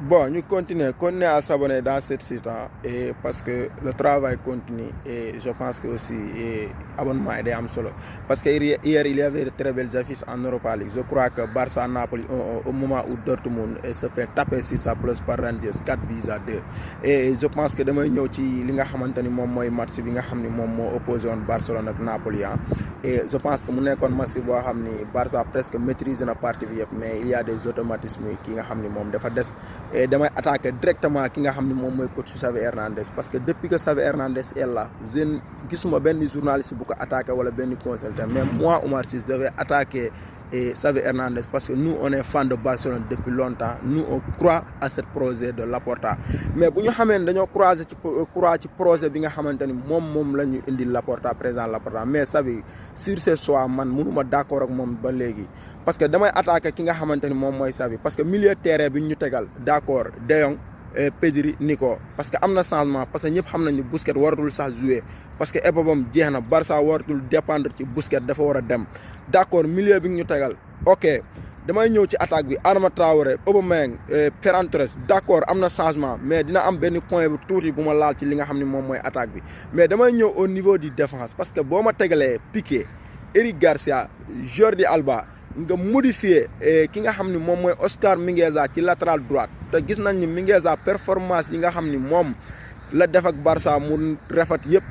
Bon, nous continuons à s'abonner dans cette site hein, et parce que le travail continue et je pense que aussi abonnement est am solo. Parce que hier il y avait de très belles affiches en Europa League. Je crois que Barça Napoli au moment où Dortmund se fait taper sur sa pelouse par Rangers 4-2. Et je pense que demain ñëw ci li nga xamanteni mom moy match bi nga xamni mom mo opposé won Barcelone ak Napoli hein. Et je pense que mu nekkoon match bo xamni Barça presque maîtrise na partie bi yépp mais il y a des automatismes qui nga xamni mom dafa dess et damay attaquer directement ki nga xam ne moom mooy coach Xavi Hernandez parce que depuis que Xavi Hernandez est là je gisuma benn journaliste bu ko attaqué wala benn consultant mais moi Oumar Sy je vais attaquer Xavi Hernandez parce que nous on est fan de Barcelone depuis longtemps nous on croit à ce projet de Laporta mais bu ñu xamee ne dañoo croire ci projet bi nga xamante ni moom la ñu indi Laporta président Laporta mais Xavi sur ce choix man mënuma d'accord ak moom ba léegi parce que damay attaquer ki nga xamante ni moom mooy Xavi parce que milieu de terrain bi ñu tegal d'accord De Jong Pedri Nico parce que am na changement parce que ñëpp xam nañu Busquets waratul sax jouer parce que épobam jeex na Barça waratul dépendre ci Busquets dafa war a dem d'accord milieu bi ñu tegal ok damay ñëw ci attaque bi Adama Traoré Aubameyang Ferran Torres d'accord am na changement mais dina am benn point bu tuuti bu ma laal ci li nga xam ne moom mooy attaque bi mais damay ñëw au niveau du défense parce que boo ma tegalee Piqué Eric Garcia Jordi Alba nga modifier ki nga xam ni moom mooy Oscar Mingueza ci latéral droite te gis nañ ni Mingueza performance yi nga xam ni moom la def ak Barça mu rafet yëpp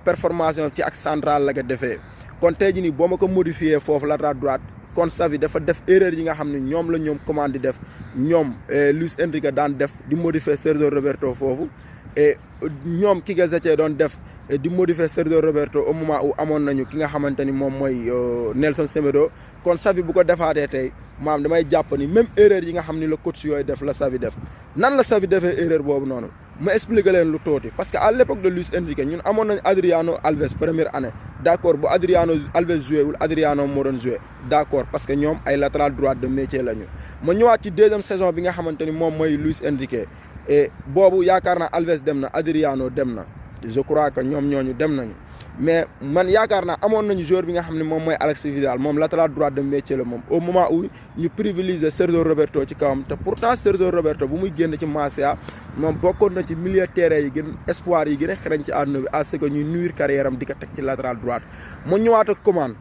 performance ci ak central la ko defee kon tey jii nii boo ma ko modifier foofu latéral droite kon Xavi dafa def erreur yi nga xam ne ñoom la ñoom commande di def ñoom Luis Enrique daan def di modifier Sergio Roberto foofu et ñoom Quique Setien doon def di modifier Sergio Roberto au moment où amoon nañu ki nga xamante ni moom mooy Nelson Semedo kon Xavi bu ko defaatee tey maam damay jàpp ni même erreur yi nga xam ni la coach yooyu def la Xavi def nan la Xavi defee erreur boobu noonu ma expliquer leen lu tuuti parce que à l'époque de Luis Enrique ñun amoon nañ Adriano Alves première année d'accord bu Adriano Alves joué wul Adriano moo doon joué d'accord parce que ñoom ay latéral droite de métier la ñu ma ñëwaat ci deuxième saison bi nga xamante ni moom mooy Luis Enrique et boobu yaakaar naa Alves dem na Adriano dem na je crois que ñoom ñooñu dem nañu mais man yaakaar naa amoon nañu joueur bi nga xam ne moom mooy Alexis Vidal moom latéral droit de métier la moom au moment où ñu privilégier Sergio Roberto ci kawam te pourtant Sergio Roberto bu muy génn ci Masia moom bokkoon na ci milieu terrain yi gën espoir yi gën a xarañ ci àdduna bi à ce que ñuy nuire carrière am di ko teg ci latéral droite mu ñëwaat ak commande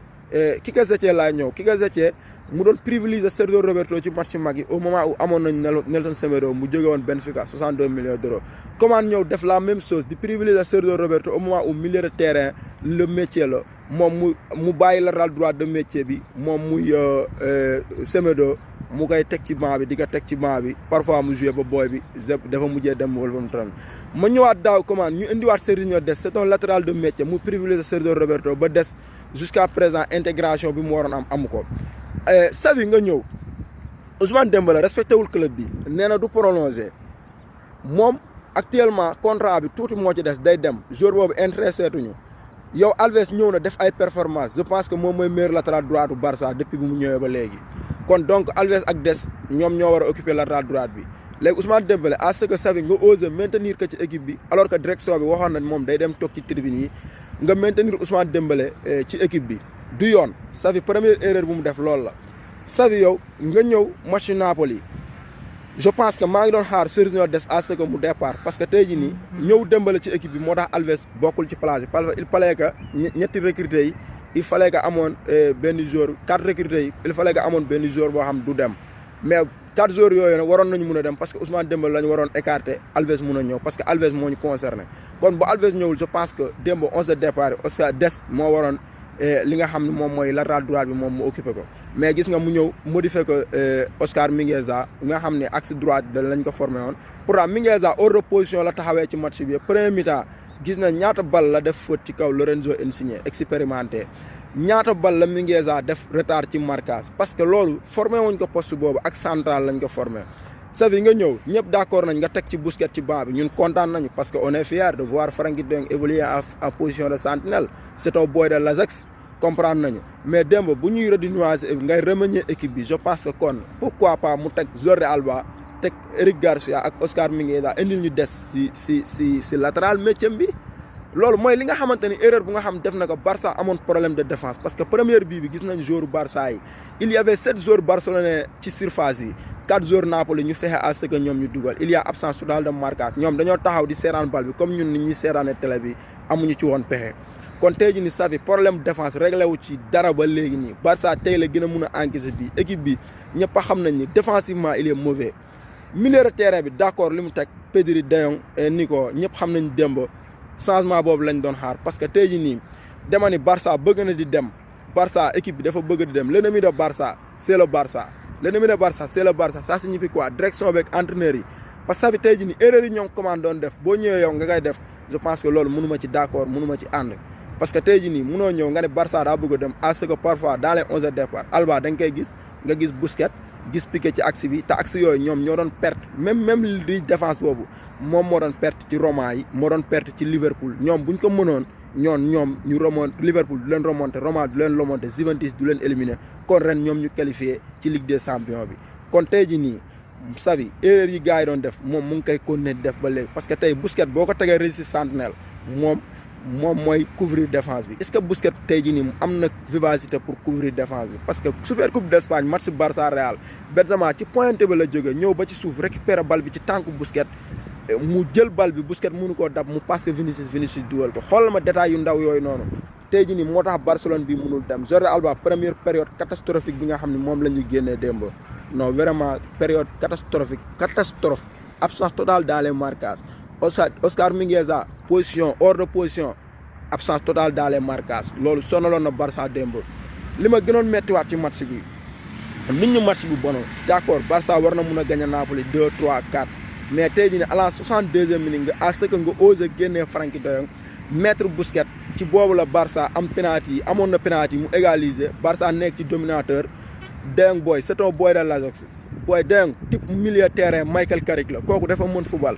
Quique Setien laa ñëw Quique Setien mu doon privilégier Sergio Roberto ci match mag yi au moment où amoon nañu Nelson Semedo mu jóge woon Benfica 62 millions d'euros commande ñëw def la même chose di privilégier Sergio Roberto au moment où milieu de terrain le métier la moom mu bàyyi latéral droit de métier bi moom muy Semedo mu koy teg ci banc bi di ko teg ci banc bi parfois mu joué ba booy bi dafa mujjee dem Wolverhampton ma ñëwaat daaw commande ñu indiwaat Serginho Dest c'est un latéral de métier mu privilégier Sergio Roberto ba des jusqu'à présent intégration bi mu waroon amu ko Xavi nga ñëw Ousmane Dembélé respecté wul club bi nee na du prolongé moom actuellement contrat bi tuuti moo ci des day dem joueur boobu intéressé tuñu yow Alves ñëw na def ay performance je pense que moom mooy meilleur latéral droit du Barça depuis bu mu ñëwee ba léegi kon donc Alves ak Dest ñoom ñoo war a occuper latéral droite bi léegi Ousmane Dembélé à ce que Xavi nga osé maintenir que ci équipe bi alors que direction bi waxoon na moom day dem toog ci tribune yi nga maintenir Ousmane Dembélé ci équipe bi du yoon Xavi première erreur bu mu def loolu la Xavi yow nga ñëw match Napoli je pense que maa ngi doon xaar Serginho Dest à ce que mu départ parce que tey jii nii ñëw Dembélé ci équipe bi moo tax Alves bokkul ci place bi parce que il fallait que ñetti recrutés yi il fallait que amoon benn joueur 4 recrutés yi il fallait que amoon benn joueur boo xam du dem mais 4 joueurs yooyu nag waroon nañu mun a dem parce que Ousmane Dembélé la ñu waroon écarter Alves mun a ñëw parce que Alves moo ñu concerné kon bu Alves ñëwul je pense que démb 11 de départ Oscar Dest moo waroon li nga xam ne moom mooy latéral droit bi moom mu occupé ko mais gis nga mu ñëw modifié ko Oscar Mingueza nga xam ne axe droite da lañ ko formé woon pourtant Mingueza hors de position la taxawee ci match bi premier mi-temps gis na ñaata bal la def faute ci kaw Lorenzo Insigne expérimenté ñaata bal la Mingueza def retard ci marquage parce que loolu formé wuñ ko poste boobu ak central lañ ko formé Xavi nga ñëw ñëpp d'accord nañ nga teg ci Busquets ci banc bi ñun kontaan nañu parce que on est fier de voir Frenkie de Jong évoluer en position de sentinelle c'est un boy de l'Ajax comprendre nañu mais démb bu ñuy redynamiser ngay remanier équipe bi je pense que kon pourquoi pas mu teg Jordi Alba teg Eric Garcia ak Oscar Mingueza indil ñu des si latéral métier bi loolu mooy li nga xamante ni erreur bu nga xam def na ko Barça amoon problème de défense parce que première bii bi gis nañ joueur Barça yi il y avait 7 joueurs barcelonais ci surface yi 4 jours Napoli ñu fexe à ce que ñoom ñu dugal il y a absence totale de marquage ñoom dañoo taxaw di seetaan bal bi comme ñun ni ñuy seetaane télé bi amuñu ci woon pexe kon tey jii ni Xavi problème défense réglé wu ci dara ba léegi nii Barça tey la gën a mun a encaisser bi équipe bi ñëpp a xam nañ ni défensivement il est mauvais milieu de terrain bi d'accord li mu teg Pedri De Jong et Nico ñëpp xam nañ démb changement boobu lañ doon xaar parce que tey jii nii dema ni Barça bëgg na di dem Barça équipe bi dafa bëgg di dem l'ennemi de Barça c'est le Barça l'ennemi de Barça c'est le Barça ça signifie quoi direction beeg entraîneur yi parce que Xavi tey jii nii erreur yi ñoom commande doon def boo ñëwee yow nga koy def je pense que loolu mënuma ci d'accord mënuma ci ànd parce que tey jii nii mënoo ñëw nga ne Barça daa bëgg a dem à ce que parfois dans les 11 de départ Alba da nga koy gis nga gis Busquets gis Piqué ci axe bi te axe yooyu ñoom ñoo doon perte même li défense boobu moom moo doon perte ci Roma yi moo doon perte ci Liverpool ñoom buñ ko mënoon ñoom ñu remonté Liverpool du leen remonté Roma du leen remonté Juventus du leen éliminé kon ren ñoom ñu qualifié ci Ligue des Champions bi kon tey jii nii Xavi erreur yi gars yi doon def moom mu ngi koy continuer def ba léegi parce que tey Busquets boo ko tegee Régis Sentinelle moom mooy couvrir défense bi est-ce que Busquets tey jii nii am na vivacité pour couvrir défense bi parce que Super Coupe d'Espagne match Barça Real Benzema ci pointe ba la jógee ñëw ba ci suuf récupérer bal bi ci tànku Busquets mu jël bal bi Busquets mënu koo dab mu passe que Vinicius dugal ko xoolal ma détail yu ndaw yooyu noonu tey jii nii moo tax Barcelone bi mënul dem Jordi Alba première période catastrophique bi nga xam ne moom la ñu génnee démb non vraiment période catastrophe absence totale dans les marquages Oscar Mingueza position hors de position absence totale dans les marquages loolu sonaloon na Barça démb li ma gënoon méttiwaat ci match bi nit ñu match bi bonoon d'accord Barça war na mun a gagner Napoli 2 3 4 mais tey jii ne à la 62e minute nga à ce que nga osé génnee Frenkie de Jong mettre Busquets ci boobu la Barça am penalty yi amoon na penalty yi mu égaliser Barça nekk ci dominateur De Jong boy c'est un boy de l'Ajax boy De Jong type milieu terrain Michael Carrick la kooku dafa mën football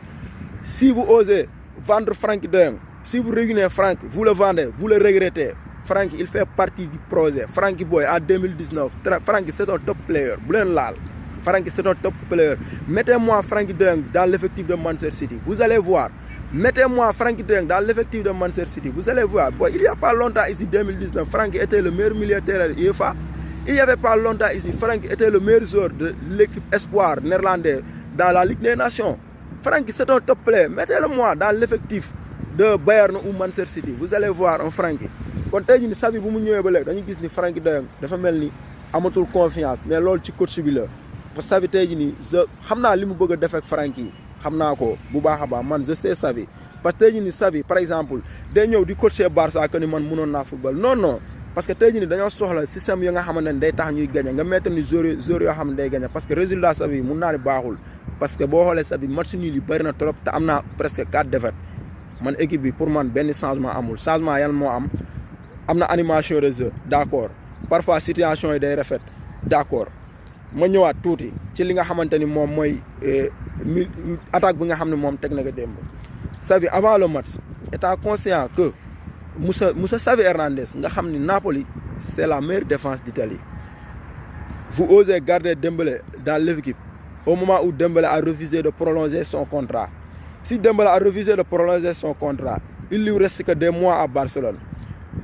si vous osez vendre Frenkie de Jong si vous ruinez Franck vous le vendez vous le regrettez Frenkie il fait partie du projet Frenkie boy en 2019 Frenkie c'est un top player bu leen laal Frenkie c'est un top player mettez-moi Frenkie de Jong dans l'effectif de Manchester City vous allez voir mettez-moi Frenkie de Jong dans l'effectif de Manchester City vous allez voir boy il y a pas longtemps ici 2019 Frenkie était le meilleur milieu terrain de UEFA il y avait pas longtemps ici Frenkie était le meilleur joueur de l'équipe espoir néerlandaise dans la Ligue des Nations Frenkie c'est un top player mettez-le-moi dans l'effectif de Bayern ou Manchester City vous allez voir un Frenkie kon tey jii ni Xavi bu mu ñëwee ba léegi dañu gis ni Frenkie de Jong dafa mel ni amatul confiance mais loolu ci coach bi la parce que Xavi tey jii nii xam naa li mu bëgg a def ak Frenkie xam naa ko bu baax a baax man je sais Xavi parce que tey jii nii Xavi par exemple day ñëw di coacher Barça que ni man mënoon naa football non parce que tey jii nii dañoo soxla système yi nga xamante ne day tax ñuy gagné nga mettre ni joueurs yoo xam ne day gagné parce que résultat Xavi mun naa ne baaxul parce que boo xoolee Xavi match nul yi bëri na trop te am naa presque 4 défaites man équipe bi pour man benn changement amul changement yan moo am na animation de jeu d'accord parfois situation yi day rafet d'accord ma ñëwaat tuuti ci li nga xamante ni moom mooy attaque bi nga xam ne moom teg na ko démb Xavi avant le match étant conscient que Moussa Xavi Hernandez nga xam ni Napoli c'est la meilleure défense d'Italie vous osez garder Dembélé dans l'équipe au moment où Dembélé a refusé de prolonger son contrat si Dembélé a refusé de prolonger son contrat il lui reste que des mois à Barcelone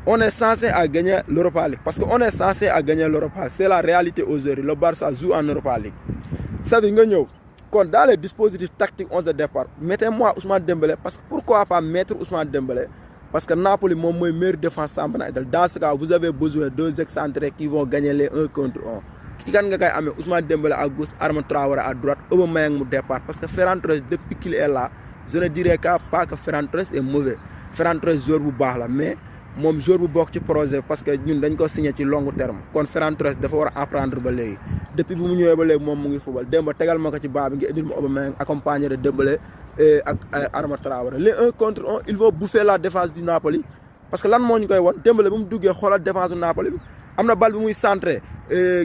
on est censé à gagner l'Europa League parce que on est censé à gagner l'Europa League c'est la réalité aujourd'hui le Barça joue en Europa League Xavi nga ñëw kon dans les dispositifs tactiques 11 de départ mettez-moi Ousmane Dembélé parce que pourquoi pas mettre Ousmane Dembélé parce que Napoli moom mooy meilleure défense championnat dans ce cas vous avez besoin de 2 excentrés qui vont gagner les 1 contre 1 ci kan nga koy amee Ousmane Dembélé à gauche Adama Traoré à droite Aubameyang mu départ parce que Ferran Torres depuis qu'il est là je ne dirais pas que Ferran Torres est mauvais Ferran Torres joueur bu baax la mais moom joueur bu bokk ci projet parce que ñun dañ ko signé ci long terme kon Ferran Torres dafa war a apprendre ba léegi depuis bu mu ñëwee ba léegi moom mu ngi football démb tegal ma ko ci baa bi nga indil ma Aubameyang accompagné de Dembélé ak Adama Traoré les 1 contre 1 ils vont bouffer la défense du Napoli parce que lan moo ñu koy won Dembélé bu mu duggee xoolal défense du Napoli bi am na bal bi muy centré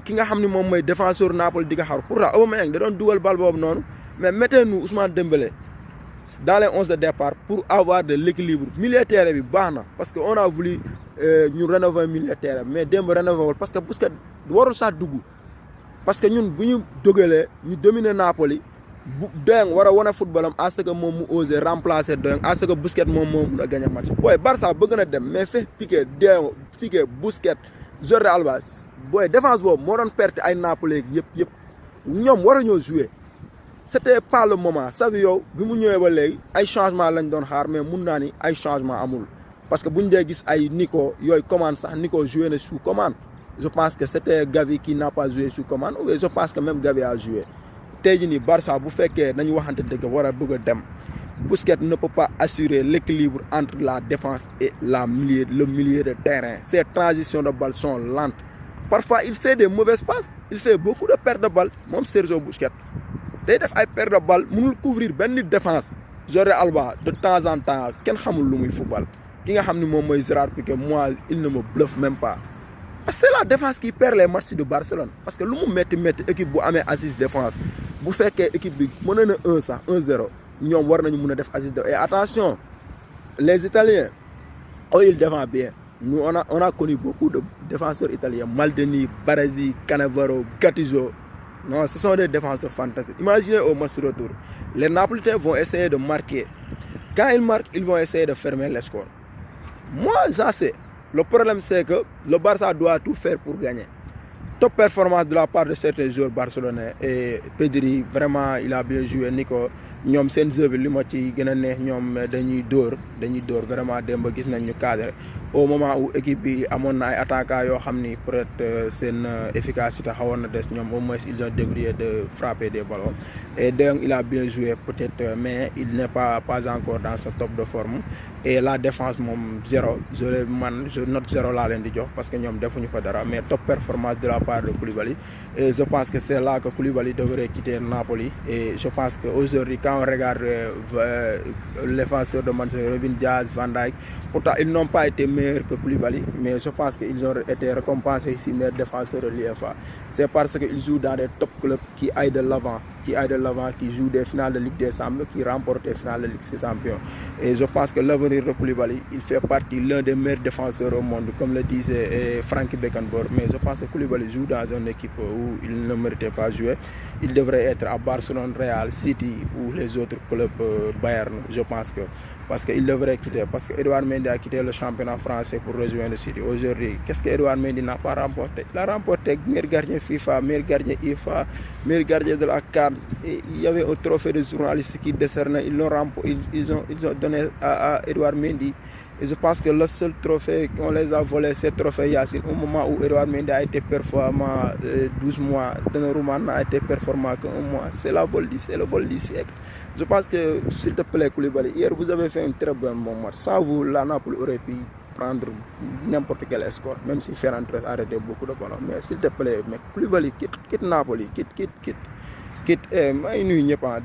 ki nga xam ne moom mooy défenseur Napoli di ko xaar pourtant Aubameyang da doon dugal bal boobu noonu mais mettez-nous Ousmane Dembélé dans les 11 de départ pour avoir de l'équilibre milieu terrain bi baax na parce que on a voulu ñu rénover milieu terrain mais démb rénover wul parce que Busquets warul sax dugg parce que ñun bu ñu dogalee ñu dominer Napoli bu De Jong war a wane football am à ce que moom mu osé remplacer De Jong à ce que Busquets moom moo mun a gagner match booy Barça bëgg na dem mais fait Piqué De Jong Piqué Busquets Jordi Alba booy défense boobu moo doon perte ay Napoli yëpp ñoom waruñoo jouer c'était pas le moment Xavi yow bi mu ñëwee ba léegi ay changement lañ doon xaar mais mun naa ni ay changement amul parce que buñ dee gis ay Nico yooyu commande sax Nico joué na sous commande je pense que c'était Gavi qui n'a pas joué sous commande ou je pense que même Gavi a joué tey jii nii Barça bu fekkee nañu waxante dëgg war a bëgg a dem Busquets ne peut pas assurer l'équilibre entre la défense et le milieu de terrain. Ces transitions de balle sont lentes. Parfois, il fait des mauvaises passes. Il fait beaucoup de pertes de balles. Même Sergio Busquets. Il fait des pertes de balles. Il peut couvrir une défense. Jordi Alba, de temps en temps, qui ne sait pas le football. Qui ne sait pas Gérard Piqué, moi, il ne me bluffe même pas. C'est la défense qui perd les matchs de Barcelone. Parce que l'équipe qui a assise défense, vous faites que l'équipe a 1-0. Ñom war nañu mëna def assist et attention les Italiens ils défendent bien nous on a connu beaucoup de défenseurs italiens Maldini, Baresi, Cannavaro, Gattuso. Non, ce sont des défenseurs fantastiques. Imaginez au match retour les Napolitains vont essayer de marquer. Quand ils marquent, ils vont essayer de fermer les scores. Moi ça c'est le problème, c'est que le Barça doit tout faire pour gagner. Top performance de la part de certains joueurs barcelonais et Pedri vraiment il a bien joué Nico ñom sen jeu bi li ma ci gëna neex ñom dañuy door vraiment demba gis nañ ñu cadre au moment où équipe bi amon na ay attaquants yo xamni peut-être sen efficacité xawon na dess ñom au moins ils ont débrouillé de frapper des ballons et donc il a bien joué peut-être mais il n'est pas encore dans son top de forme et la défense mom 0 je note 0 la len di jox parce que ñom defuñu fa dara mais top performance de la part de Koulibaly et je pense que c'est là que Koulibaly devrait quitter Napoli et je pense qu'aujourd'hui quand on regarde les défenseurs de Manchester, Robin Diaz, Van Dijk, pourtant ils n'ont pas été meilleurs que Koulibaly, mais je pense qu'ils ont été récompensés ici meilleurs défenseurs de l'UEFA. C'est parce qu'ils jouent dans des top clubs qui aillent de l'avant, qui jouent des finales de Ligue des Champions, qui remportent des finales de Ligue des Champions. Et je pense que l'avenir de Koulibaly, il fait partie l'un des meilleurs défenseurs au monde, comme le disait Frankie Beckenbauer. Mais je pense que Koulibaly joue dans une équipe où il ne méritait pas jouer. Il devrait être à Barcelone, Real, City ou les autres clubs Bayern, je pense que. Parce qu'il devrait quitter. Parce qu'Edouard Mendy a quitté le championnat français pour rejoindre le City. Aujourd'hui, qu'est-ce qu'Edouard Mendy n'a pas remporté? Il a remporté meilleur gardien FIFA, meilleur gardien IFA, meilleur gardien de la CAN. Il y avait un trophée de journaliste qui décernait. Ils ont donné à Edouard Mendy. Et je pense que le seul trophée qu'on les a volé, c'est le trophée Yacine. Au moment où Edouard Mendy a été performant 12 mois, Donnarumma n'a été performant qu'un mois. C'est le vol du siècle. Je pense que, s'il te plaît, Koulibaly, hier vous avez fait un très bon match. Sans vous, la Napoli aurait pu prendre n'importe quel score, même si Ferran Torres a arrêté beaucoup de ballons. Mais s'il te plaît, mec, Koulibaly, quitte Napoli, quitte. Mais nous n'y a pas,